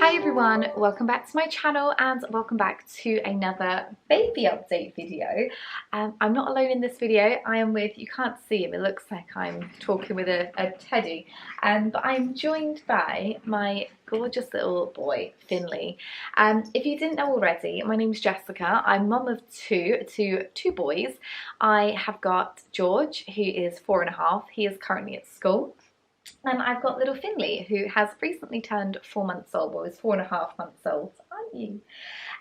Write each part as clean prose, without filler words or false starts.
Hi everyone, welcome back to my channel and welcome back to another baby update video. I'm not alone in this video. I am with, you can't see him, it looks like I'm talking with a teddy, but I'm joined by my gorgeous little boy, Finley. If you didn't know already, my name's Jessica. I'm mum of two boys. I have got George, who is 4.5. He is currently at school. And I've got little Finley, who has recently turned 4 months old, well, he's 4.5 months old, aren't you?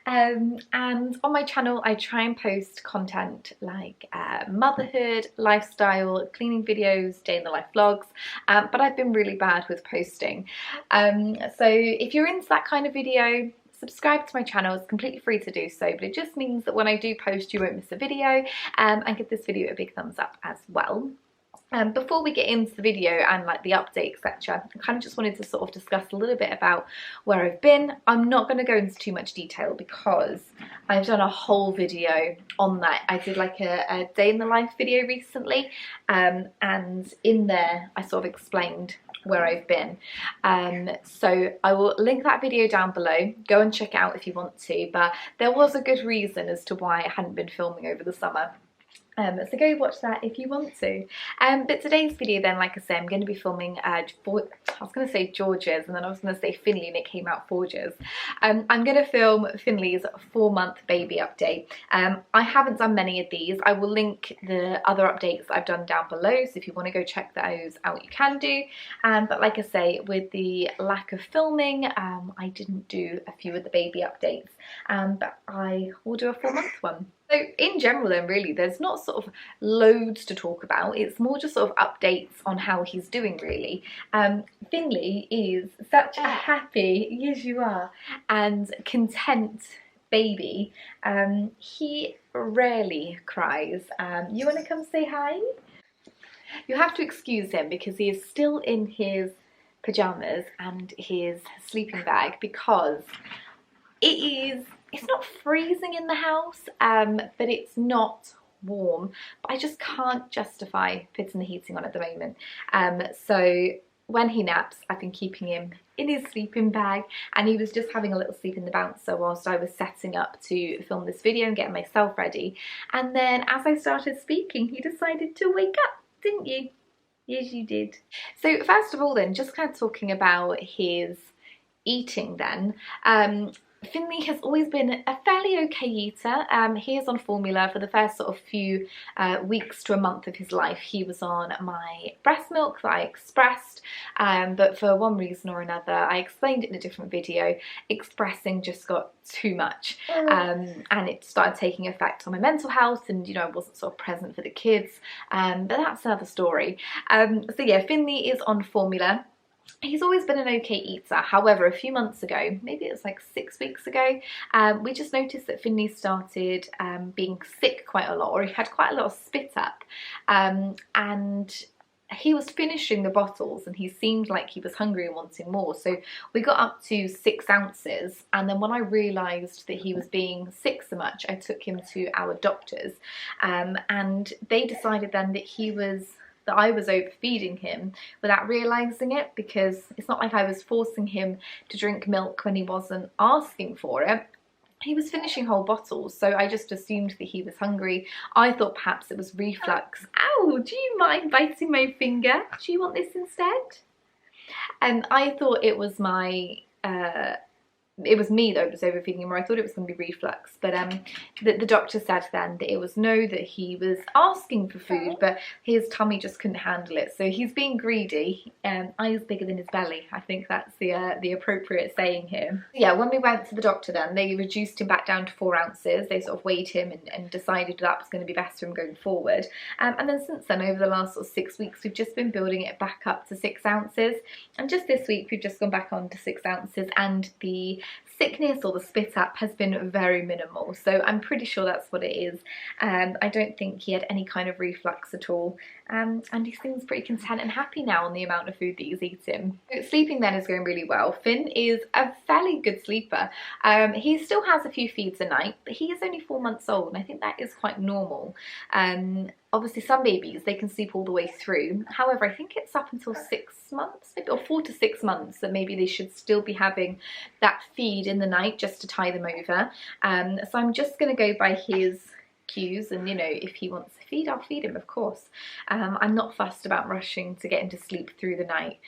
And on my channel, I try and post content like motherhood, lifestyle, cleaning videos, day in the life vlogs, but I've been really bad with posting. So if you're into that kind of video, subscribe to my channel. It's completely free to do so, but it just means that when I do post, you won't miss a video, and give this video a big thumbs up as well. Before we get into the video and like the update, etc., I kind of just wanted to sort of discuss a little bit about where I've been. I'm not going to go into too much detail because I've done a whole video on that. I did like a day in the life video recently, and in there I sort of explained where I've been. So I will link that video down below. Go and check it out if you want to, but there was a good reason as to why I hadn't been filming over the summer. So go watch that if you want to. But today's video then, like I say, I'm going to be filming, I was going to say George's and then I was going to say Finley and it came out Forge's. I'm going to film Finley's 4-month baby update. I haven't done many of these. I will link the other updates that I've done down below, so if you want to go check those out you can do. But like I say, with the lack of filming, I didn't do a few of the baby updates, but I will do a 4-month one. So in general then, really, there's not sort of loads to talk about. It's more just sort of updates on how he's doing, really. Finley is such a happy, yes you are, and content baby. He rarely cries. You want to come say hi? You have to excuse him because he is still in his pyjamas and his sleeping bag because it's not freezing in the house, but it's not warm. But I just can't justify putting the heating on at the moment. So when he naps, I've been keeping him in his sleeping bag, and he was just having a little sleep in the bouncer whilst I was setting up to film this video and getting myself ready. And then as I started speaking, he decided to wake up, didn't you? Yes, you did. So first of all then, just kind of talking about his eating then. Finley has always been a fairly okay eater. He is on formula for the first sort of few weeks to a month of his life. He was on my breast milk that I expressed, but for one reason or another, I explained it in a different video, expressing just got too much, and it started taking effect on my mental health, and you know, I wasn't sort of present for the kids, but that's another story. So yeah, Finley is on formula. He's always been an okay eater. However, a few months ago, maybe it was like 6 weeks ago, we just noticed that Finley started being sick quite a lot, or he had quite a lot of spit up, and he was finishing the bottles and he seemed like he was hungry and wanting more. So we got up to 6 ounces, and then when I realised that he was being sick so much, I took him to our doctors, and they decided then that I was overfeeding him without realising it, because it's not like I was forcing him to drink milk when he wasn't asking for it. He was finishing whole bottles, so I just assumed that he was hungry. I thought perhaps it was reflux. Ow, do you mind biting my finger? Do you want this instead? And I thought it was it was me that was overfeeding him, or I thought it was going to be reflux, but the doctor said then that it was that he was asking for food, but his tummy just couldn't handle it, so he's being greedy. Eyes bigger than his belly, I think that's the appropriate saying here. Yeah, when we went to the doctor then, they reduced him back down to 4 ounces. They sort of weighed him and decided that was going to be best for him going forward, and then since then, over the last sort of 6 weeks, we've just been building it back up to 6 ounces, and just this week we've just gone back on to 6 ounces, and the sickness or the spit up has been very minimal, so I'm pretty sure that's what it is. I don't think he had any kind of reflux at all, and he seems pretty content and happy now on the amount of food that he's eating. Sleeping then is going really well. Finn is a fairly good sleeper. He still has a few feeds a night, but he is only 4 months old, and I think that is quite normal. obviously some babies, they can sleep all the way through. However, I think it's up until 6 months, maybe, or 4 to 6 months, that maybe they should still be having that feed in the night just to tie them over. So I'm just going to go by his cues, and you know, if he wants to feed, I'll feed him, of course. I'm not fussed about rushing to get him to sleep through the night.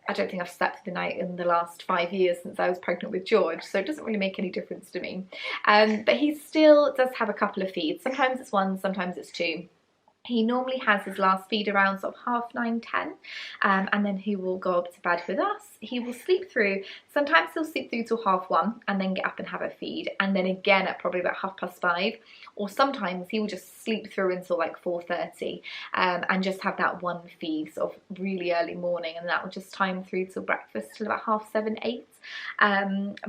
I don't think I've slept through the night in the last 5 years since I was pregnant with George, so it doesn't really make any difference to me. But he still does have a couple of feeds. Sometimes it's 1, sometimes it's 2. He normally has his last feed around sort of 9:30, 10, and then he will go up to bed with us. He will sleep through, sometimes he'll sleep through till 1:30 and then get up and have a feed, and then again at probably about 5:30, or sometimes he will just sleep through until like 4:30 and just have that one feed sort of really early morning, and that will just time through till breakfast till about 7:30, 8.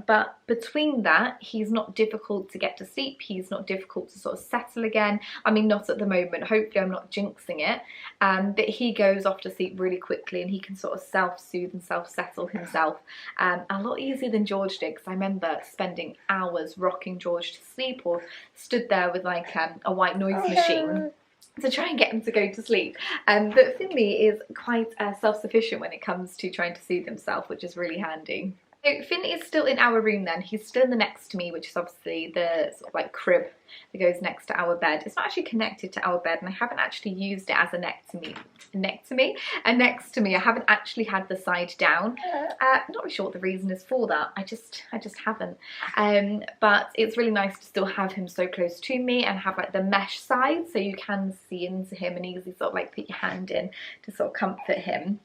But between that, he's not difficult to get to sleep, he's not difficult to sort of settle again. I mean, not at the moment, hopefully I'm not jinxing it, but he goes off to sleep really quickly, and he can sort of self-soothe and self-settle himself a lot easier than George did, because I remember spending hours rocking George to sleep, or stood there with like a white noise machine to try and get him to go to sleep. But Finley is quite self-sufficient when it comes to trying to soothe himself, which is really handy. So Finley is still in our room then. He's still in the next to me, which is obviously the sort of like crib that goes next to our bed. It's not actually connected to our bed, and I haven't actually used it as a next to me. I haven't actually had the side down. I'm not really sure what the reason is for that. I just haven't. But it's really nice to still have him so close to me and have like the mesh side, so you can see into him and easily sort of like put your hand in to sort of comfort him.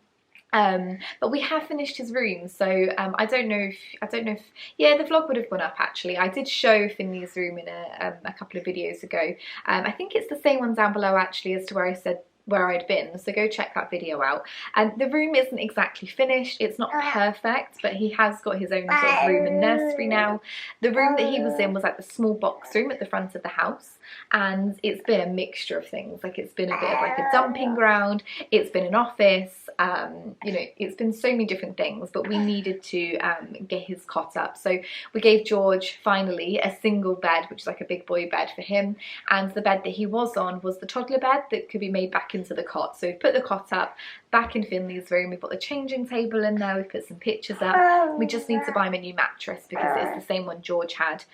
But we have finished his room, so I don't know if yeah, the vlog would have gone up actually. I did show Finley's room in a couple of videos ago. I think it's the same one down below actually as to where I said where I'd been, so go check that video out. And the room isn't exactly finished, it's not perfect, but he has got his own sort of room and nursery now. The room that he was in was like the small box room at the front of the house, and it's been a mixture of things. Like, it's been a bit of like a dumping ground, it's been an office, you know, it's been so many different things, but we needed to get his cot up. So we gave George finally a single bed, which is like a big boy bed for him, and the bed that he was on was the toddler bed that could be made back into the cot. So we've put the cot up back in Finley's room, we've got the changing table in there, we've put some pictures up. We just need to buy him a new mattress because it's the same one George had,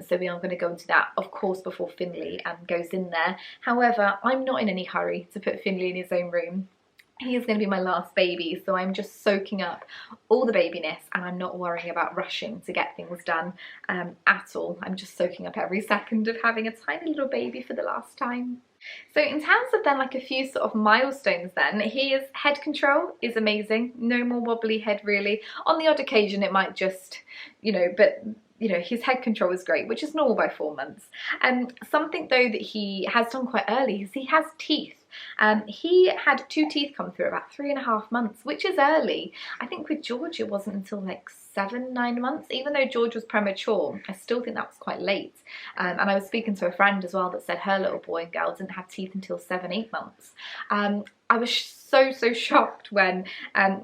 so we are going to go into that, of course, before Finley goes in there. However, I'm not in any hurry to put Finley in his own room. He is going to be my last baby, so I'm just soaking up all the babiness, and I'm not worrying about rushing to get things done at all. I'm just soaking up every second of having a tiny little baby for the last time. So in terms of then like a few sort of milestones then, his head control is amazing. No more wobbly head really. On the odd occasion it might just, you know, but you know, his head control is great, which is normal by 4 months. Something though that he has done quite early is he has teeth. He had 2 teeth come through about 3.5 months, which is early. I think with George it wasn't until like 7, 9 months. Even though George was premature, I still think that was quite late. And I was speaking to a friend as well that said her little boy and girl didn't have teeth until 7, 8 months. I was so shocked when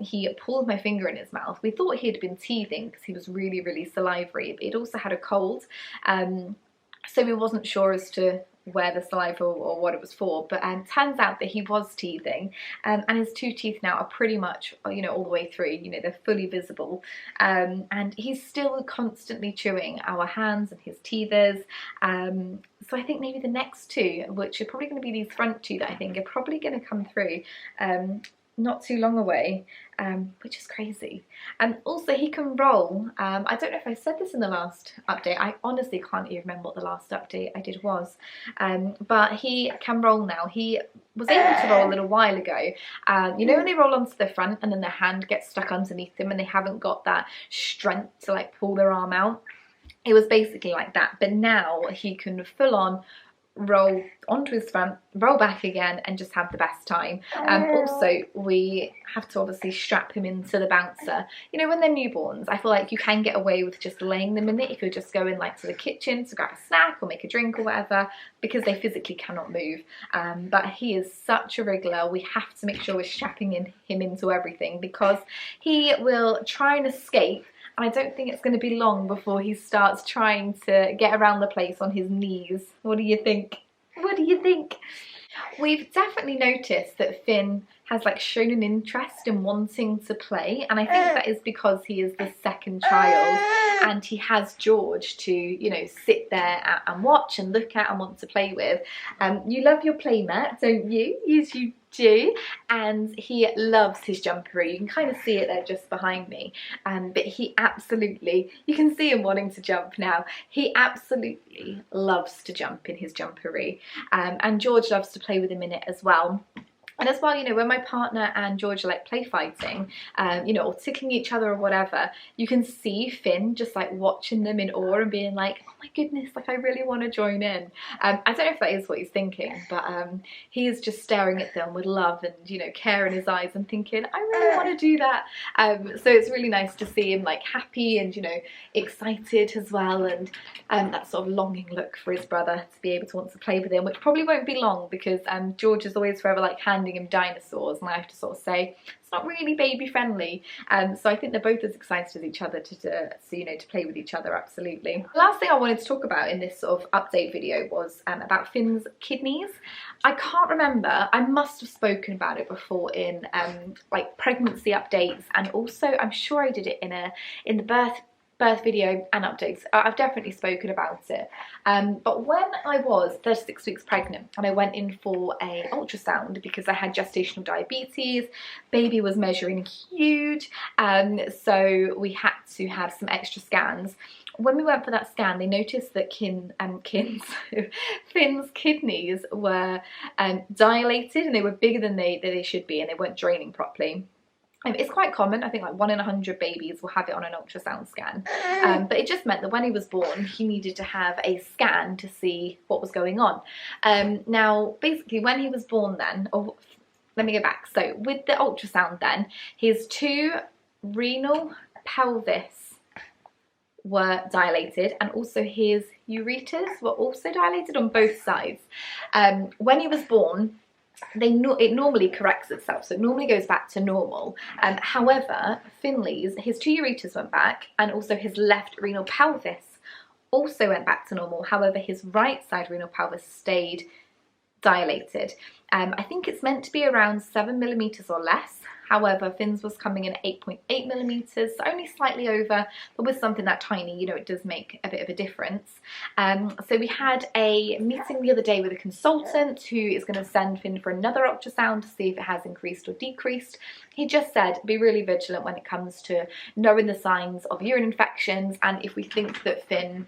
he pulled my finger in his mouth. We thought he had been teething because he was really, really salivary, but he'd also had a cold. So we wasn't sure as to where the saliva or what it was for, but turns out that he was teething, and his 2 teeth now are pretty much, you know, all the way through, you know, they're fully visible, and he's still constantly chewing our hands and his teethers. So I think maybe the next 2, which are probably going to be these front 2 that I think are probably going to come through not too long away, which is crazy. And also he can roll. I don't know if I said this in the last update. I honestly can't even remember what the last update I did was. But he can roll now. He was able to roll a little while ago. You know when they roll onto the front and then their hand gets stuck underneath them and they haven't got that strength to like pull their arm out? It was basically like that. But now he can full on roll onto his front, roll back again, and just have the best time. Also, we have to obviously strap him into the bouncer. You know, when they're newborns, I feel like you can get away with just laying them in it if you just go in like to the kitchen to grab a snack or make a drink or whatever, because they physically cannot move. But he is such a wriggler. We have to make sure we're strapping him into everything, because he will try and escape. I don't think it's going to be long before he starts trying to get around the place on his knees. What do you think? What do you think? We've definitely noticed that Finn has like shown an interest in wanting to play, and I think that is because he is the second child and he has George to, you know, sit there and watch and look at and want to play with. You love your playmat, don't you? Yes, you do. And he loves his jumperoo. You can kind of see it there just behind me, but he absolutely, you can see him wanting to jump now. He absolutely loves to jump in his jumperoo, and George loves to play with him in it as well. And as well, you know, when my partner and George are like play fighting, you know, or tickling each other or whatever, you can see Finn just like watching them in awe and being like, oh my goodness, like I really want to join in. I don't know if that is what he's thinking, but he is just staring at them with love and, you know, care in his eyes and thinking, I really want to do that. So it's really nice to see him like happy and, you know, excited as well, and that sort of longing look for his brother to be able to want to play with him, which probably won't be long because George is always forever like handing him dinosaurs, and I have to sort of say it's not really baby friendly. So I think they're both as excited as each other to you know, to play with each other. Absolutely. The last thing I wanted to talk about in this sort of update video was about Finn's kidneys. I can't remember, I must have spoken about it before in like pregnancy updates, and also I'm sure I did it in the birth video and updates. I've definitely spoken about it, but when I was 36 weeks pregnant and I went in for a ultrasound because I had gestational diabetes, baby was measuring huge, so we had to have some extra scans. When we went for that scan, they noticed that Finn's kidneys were dilated, and they were bigger than they should be, and they weren't draining properly. It's quite common, I think like 1 in 100 babies will have it on an ultrasound scan, but it just meant that when he was born he needed to have a scan to see what was going on. Now basically when he was born then, or let me go back, so with the ultrasound then, his 2 renal pelvis were dilated, and also his ureters were also dilated on both sides. When he was born, it normally corrects itself, so it normally goes back to normal. However, Finley's, his 2 ureters went back, and also his left renal pelvis also went back to normal. However, his right side renal pelvis stayed dilated. I think it's meant to be around 7 millimeters or less. However, Finn's was coming in 8.8 millimeters, so only slightly over, but with something that tiny, you know, it does make a bit of a difference. So we had a meeting the other day with a consultant who is going to send Finn for another ultrasound to see if it has increased or decreased. He just said be really vigilant when it comes to knowing the signs of urine infections, and if we think that Finn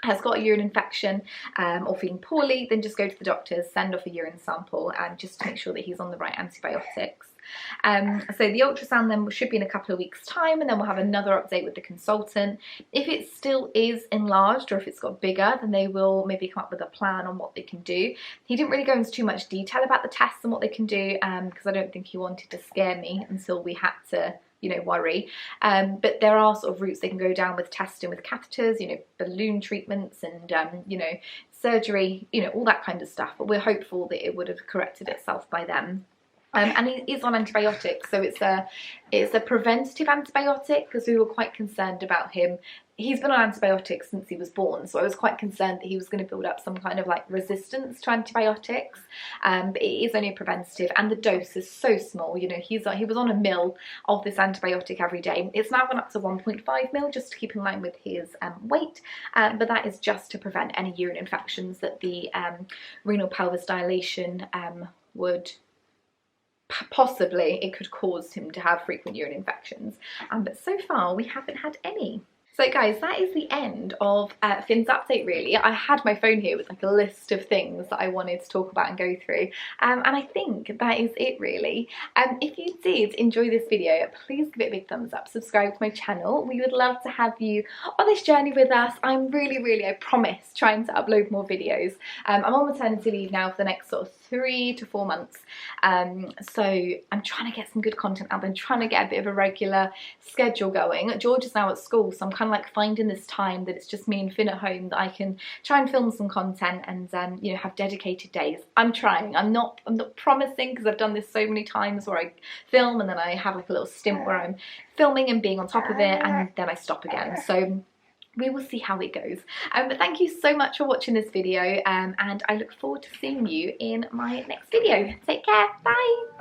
has got a urine infection or feeling poorly, then just go to the doctors, send off a urine sample, and just to make sure that he's on the right antibiotics. So the ultrasound then should be in a couple of weeks time, and then we'll have another update with the consultant. If it still is enlarged or if it's got bigger, then they will maybe come up with a plan on what they can do. He didn't really go into too much detail about the tests and what they can do, because I don't think he wanted to scare me until we had to, you know, worry. But there are sort of routes they can go down with testing with catheters, you know, balloon treatments and, you know, surgery, you know, all that kind of stuff. But we're hopeful that it would have corrected itself by then. And he is on antibiotics, so it's a preventative antibiotic, because we were quite concerned about him. He's been on antibiotics since he was born, so I was quite concerned that he was going to build up some kind of like resistance to antibiotics. But it is only a preventative, and the dose is so small. You know, he was on 1 ml of this antibiotic every day. It's now gone up to 1.5 ml just to keep in line with his weight, but that is just to prevent any urine infections that the renal pelvis dilation would possibly, it could cause him to have frequent urine infections, but so far we haven't had any. So guys, that is the end of Finn's update really. I had my phone here with like a list of things that I wanted to talk about and go through, and I think that is it really. If you did enjoy this video, please give it a big thumbs up, subscribe to my channel. We would love to have you on this journey with us. I'm really, I promise, trying to upload more videos. I'm on maternity leave now for the next sort of 3 to 4 months, so I'm trying to get some good content up and trying to get a bit of a regular schedule going. George is now at school, so I'm kind of like finding this time that it's just me and Finn at home that I can try and film some content and you know, have dedicated days. I'm trying. I'm not promising, because I've done this so many times where I film and then I have like a little stint where I'm filming and being on top of it, and then I stop again. So we will see how it goes. But thank you so much for watching this video, and I look forward to seeing you in my next video. Take care, bye.